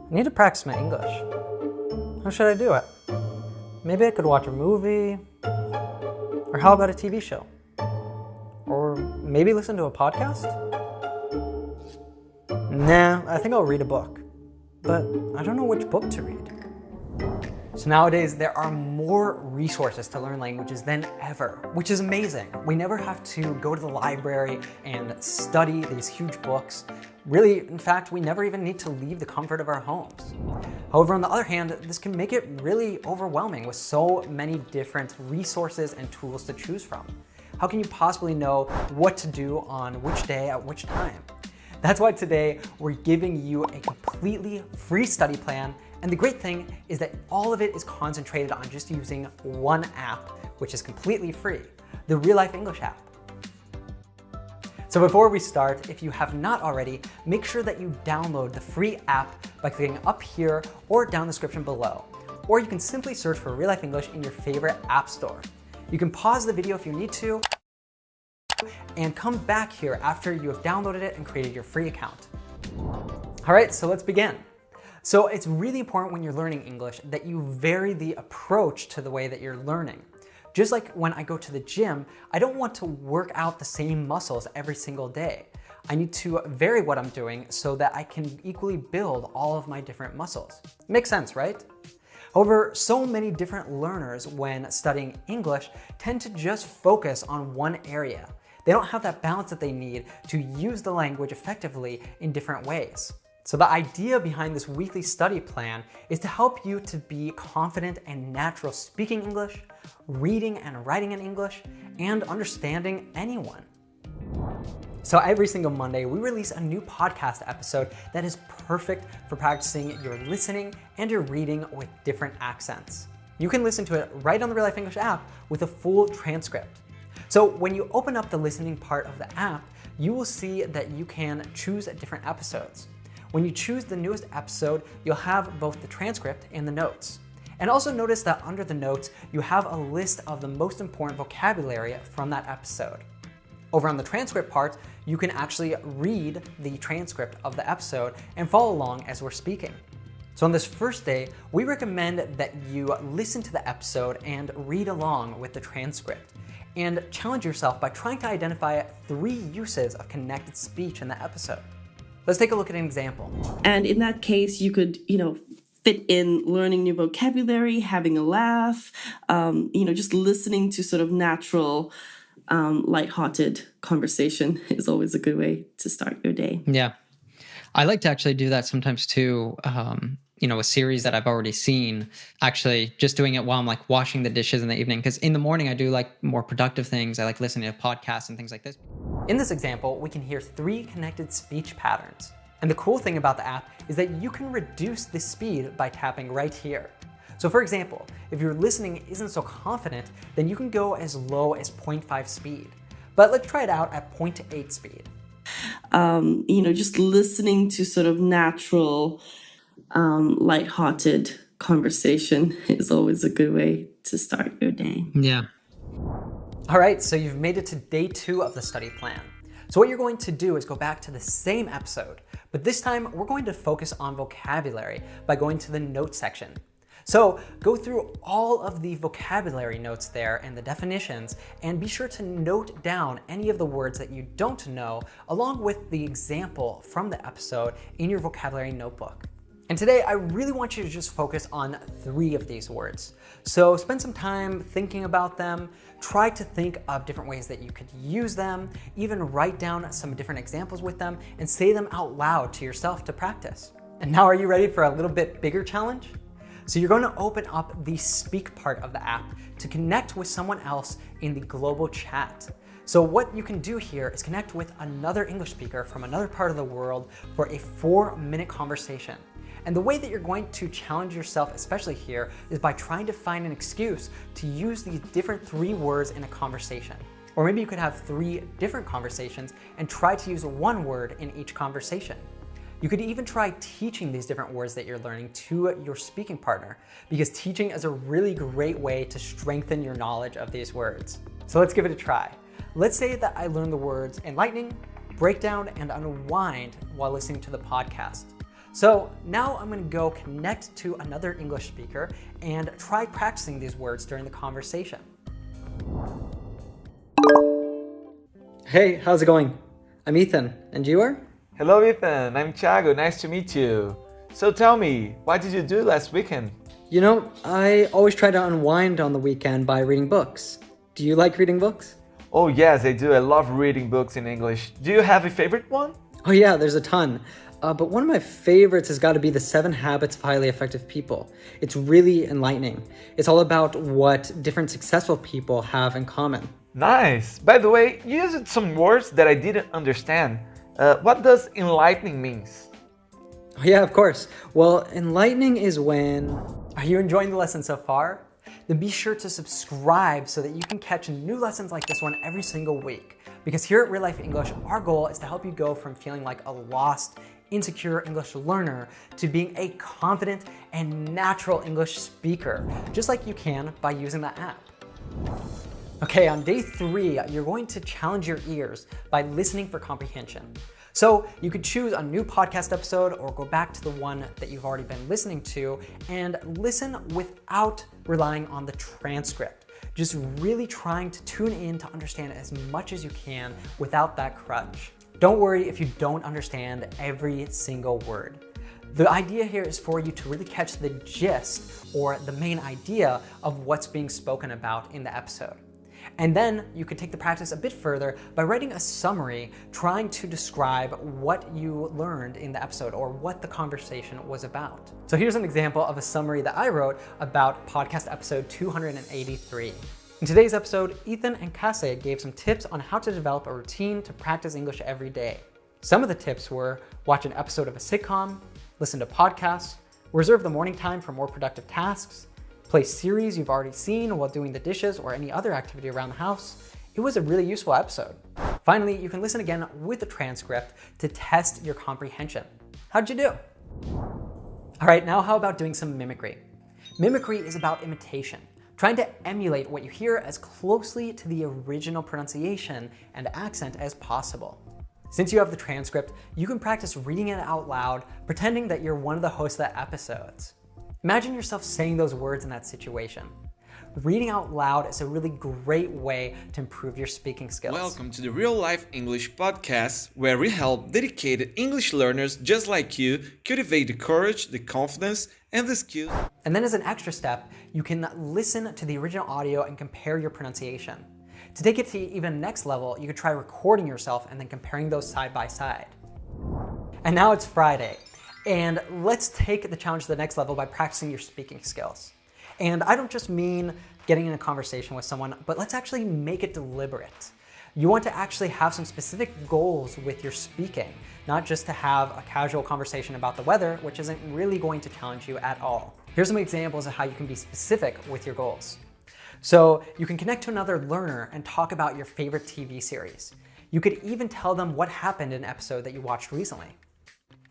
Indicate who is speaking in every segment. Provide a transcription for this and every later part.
Speaker 1: I need to practice my English. How should I do it? Maybe I could watch a movie, or how about a TV show? Or maybe listen to a podcast? Nah, I think I'll read a book, but I don't know which book to read. So nowadays, there are more resources to learn languages than ever, which is amazing. We never have to go to the library and study these huge books. Really, in fact, we never even need to leave the comfort of our homes. However, on the other hand, this can make it really overwhelming with so many different resources and tools to choose from. How can you possibly know what to do on which day at which time? That's why today we're giving you a completely free study plan. And the great thing is that all of it is concentrated on just using one app, which is completely free, the Real Life English app. So before we start, if you have not already, make sure that you download the free app by clicking up here or down the description below. Or you can simply search for Real Life English in your favorite app store. You can pause the video if you need to, and come back here after you have downloaded it and created your free account. All right, so let's begin. So it's really important when you're learning English that you vary the approach to the way that you're learning. Just like when I go to the gym, I don't want to work out the same muscles every single day. I need to vary what I'm doing so that I can equally build all of my different muscles. Makes sense, right? However, so many different learners when studying English tend to just focus on one area. They don't have that balance that they need to use the language effectively in different ways. So the idea behind this weekly study plan is to help you to be confident and natural speaking English, reading and writing in English, and understanding anyone. So every single Monday, we release a new podcast episode that is perfect for practicing your listening and your reading with different accents. You can listen to it right on the Real Life English app with a full transcript. So when you open up the listening part of the app, you will see that you can choose different episodes. When you choose the newest episode, you'll have both the transcript and the notes. And also notice that under the notes, you have a list of the most important vocabulary from that episode. Over on the transcript part, you can actually read the transcript of the episode and follow along as we're speaking. So on this first day, we recommend that you listen to the episode and read along with the transcript. And challenge yourself by trying to identify 3 uses of connected speech in the episode. Let's take a look at an example.
Speaker 2: And in that case, you could, fit in learning new vocabulary, having a laugh, just listening to sort of natural, lighthearted conversation is always a good way to start your day.
Speaker 3: Yeah. I like to actually do that sometimes too. A series that I've already seen, actually just doing it while I'm like washing the dishes in the evening. Because in the morning, I do like more productive things. I like listening to podcasts and things like this.
Speaker 1: In this example, we can hear 3 connected speech patterns. And the cool thing about the app is that you can reduce the speed by tapping right here. So for example, if your listening isn't so confident, then you can go as low as 0.5 speed. But let's try it out at 0.8 speed.
Speaker 2: Just listening to sort of natural, lighthearted conversation is always a good way to start your day.
Speaker 3: Yeah.
Speaker 1: All right, so you've made it to day 2 of the study plan. So what you're going to do is go back to the same episode, but this time we're going to focus on vocabulary by going to the notes section. So go through all of the vocabulary notes there and the definitions, and be sure to note down any of the words that you don't know, along with the example from the episode in your vocabulary notebook. And today, I really want you to just focus on 3 of these words. So spend some time thinking about them, try to think of different ways that you could use them, even write down some different examples with them, and say them out loud to yourself to practice. And now are you ready for a little bit bigger challenge? So you're going to open up the speak part of the app to connect with someone else in the global chat. So what you can do here is connect with another English speaker from another part of the world for a 4-minute conversation. And the way that you're going to challenge yourself, especially here, is by trying to find an excuse to use these different 3 words in a conversation. Or maybe you could have 3 different conversations and try to use 1 word in each conversation. You could even try teaching these different words that you're learning to your speaking partner, because teaching is a really great way to strengthen your knowledge of these words. So let's give it a try. Let's say that I learned the words enlightening, breakdown, and unwind while listening to the podcast. So now I'm going to go connect to another English speaker and try practicing these words during the conversation. Hey, how's it going? I'm Ethan, and you are?
Speaker 4: Hello Ethan, I'm Thiago, nice to meet you. So tell me, what did you do last weekend?
Speaker 1: You know, I always try to unwind on the weekend by reading books. Do you like reading books?
Speaker 4: Oh yes, I do. I love reading books in English. Do you have a favorite one?
Speaker 1: Oh yeah, there's a ton. But one of my favorites has got to be The 7 Habits of Highly Effective People. It's really enlightening. It's all about what different successful people have in common.
Speaker 4: Nice. By the way, you used some words that I didn't understand. What does enlightening means?
Speaker 1: Oh yeah, of course. Well, enlightening is when... Are you enjoying the lesson so far? Then be sure to subscribe so that you can catch new lessons like this one every single week. Because here at Real Life English, our goal is to help you go from feeling like a lost, insecure English learner to being a confident and natural English speaker, just like you can by using the app. Okay, on day 3, you're going to challenge your ears by listening for comprehension. So you could choose a new podcast episode or go back to the one that you've already been listening to and listen without relying on the transcript. Just really trying to tune in to understand as much as you can without that crutch. Don't worry if you don't understand every single word. The idea here is for you to really catch the gist or the main idea of what's being spoken about in the episode. And then you could take the practice a bit further by writing a summary trying to describe what you learned in the episode or what the conversation was about. So here's an example of a summary that I wrote about podcast episode 283. In today's episode, Ethan and Kase gave some tips on how to develop a routine to practice English every day. Some of the tips were watch an episode of a sitcom, listen to podcasts, reserve the morning time for more productive tasks, play series you've already seen while doing the dishes or any other activity around the house. It was a really useful episode. Finally, you can listen again with the transcript to test your comprehension. How'd you do? All right, now how about doing some mimicry? Mimicry is about imitation, trying to emulate what you hear as closely to the original pronunciation and accent as possible. Since you have the transcript, you can practice reading it out loud, pretending that you're one of the hosts of the episodes. Imagine yourself saying those words in that situation. Reading out loud is a really great way to improve your speaking skills.
Speaker 4: Welcome to the Real Life English podcast, where we help dedicated English learners just like you cultivate the courage, the confidence, and the skills.
Speaker 1: And then as an extra step, you can listen to the original audio and compare your pronunciation. To take it to even next level, you could try recording yourself and then comparing those side by side. And now it's Friday. And let's take the challenge to the next level by practicing your speaking skills. And I don't just mean getting in a conversation with someone, but let's actually make it deliberate. You want to actually have some specific goals with your speaking, not just to have a casual conversation about the weather, which isn't really going to challenge you at all. Here's some examples of how you can be specific with your goals. So you can connect to another learner and talk about your favorite TV series. You could even tell them what happened in an episode that you watched recently.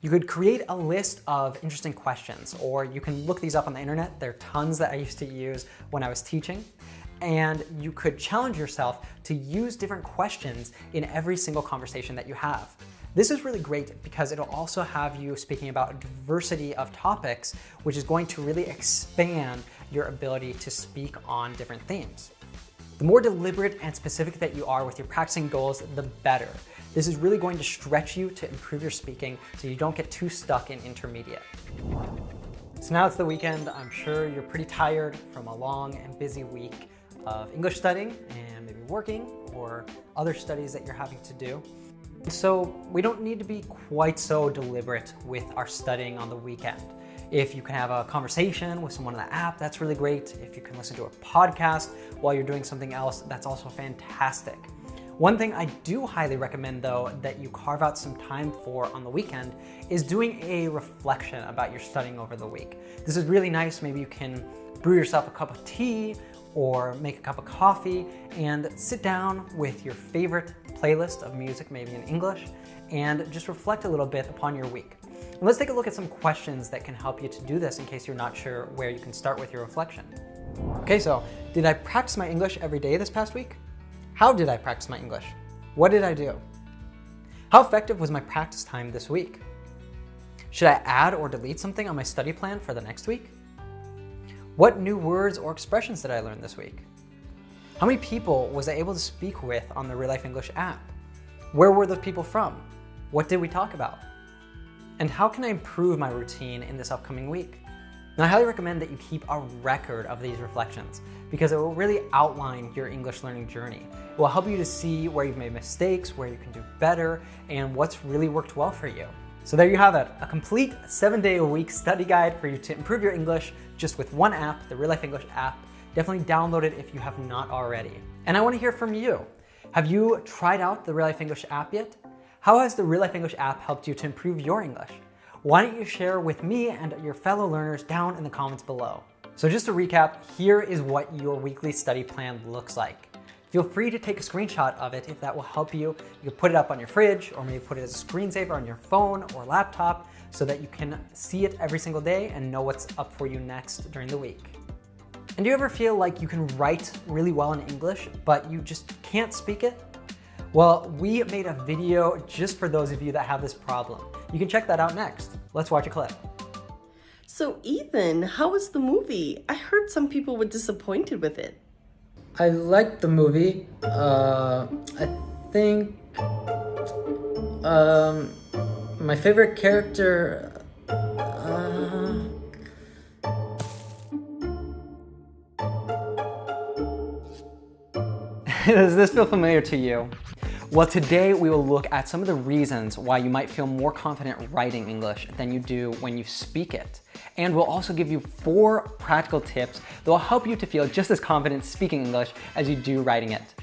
Speaker 1: You could create a list of interesting questions, or you can look these up on the internet. There are tons that I used to use when I was teaching. And you could challenge yourself to use different questions in every single conversation that you have. This is really great because it'll also have you speaking about a diversity of topics, which is going to really expand your ability to speak on different themes. The more deliberate and specific that you are with your practicing goals, the better. This is really going to stretch you to improve your speaking so you don't get too stuck in intermediate. So now it's the weekend. I'm sure you're pretty tired from a long and busy week of English studying and maybe working or other studies that you're having to do. So we don't need to be quite so deliberate with our studying on the weekend. If you can have a conversation with someone on the app, that's really great. If you can listen to a podcast while you're doing something else, that's also fantastic. One thing I do highly recommend, though, that you carve out some time for on the weekend is doing a reflection about your studying over the week. This is really nice. Maybe you can brew yourself a cup of tea or make a cup of coffee and sit down with your favorite playlist of music, maybe in English, and just reflect a little bit upon your week. And let's take a look at some questions that can help you to do this in case you're not sure where you can start with your reflection. Okay, so did I practice my English every day this past week? How did I practice my English? What did I do? How effective was my practice time this week? Should I add or delete something on my study plan for the next week? What new words or expressions did I learn this week? How many people was I able to speak with on the Real Life English app? Where were those people from? What did we talk about? And how can I improve my routine in this upcoming week? Now, I highly recommend that you keep a record of these reflections because it will really outline your English learning journey. It will help you to see where you've made mistakes, where you can do better, and what's really worked well for you. So there you have it, a complete 7-day-a-week study guide for you to improve your English just with one app, the Real Life English app. Definitely download it if you have not already. And I want to hear from you. Have you tried out the Real Life English app yet? How has the Real Life English app helped you to improve your English? Why don't you share with me and your fellow learners down in the comments below? So just to recap, here is what your weekly study plan looks like. Feel free to take a screenshot of it if that will help you. You can put it up on your fridge or maybe put it as a screensaver on your phone or laptop so that you can see it every single day and know what's up for you next during the week. And do you ever feel like you can write really well in English, but you just can't speak it? Well, we made a video just for those of you that have this problem. You can check that out next. Let's watch a clip.
Speaker 2: So Ethan, how was the movie? I heard some people were disappointed with it.
Speaker 3: I liked the movie. I think my favorite character.
Speaker 1: Does this feel familiar to you? Well, today we will look at some of the reasons why you might feel more confident writing English than you do when you speak it. And we'll also give you 4 practical tips that will help you to feel just as confident speaking English as you do writing it.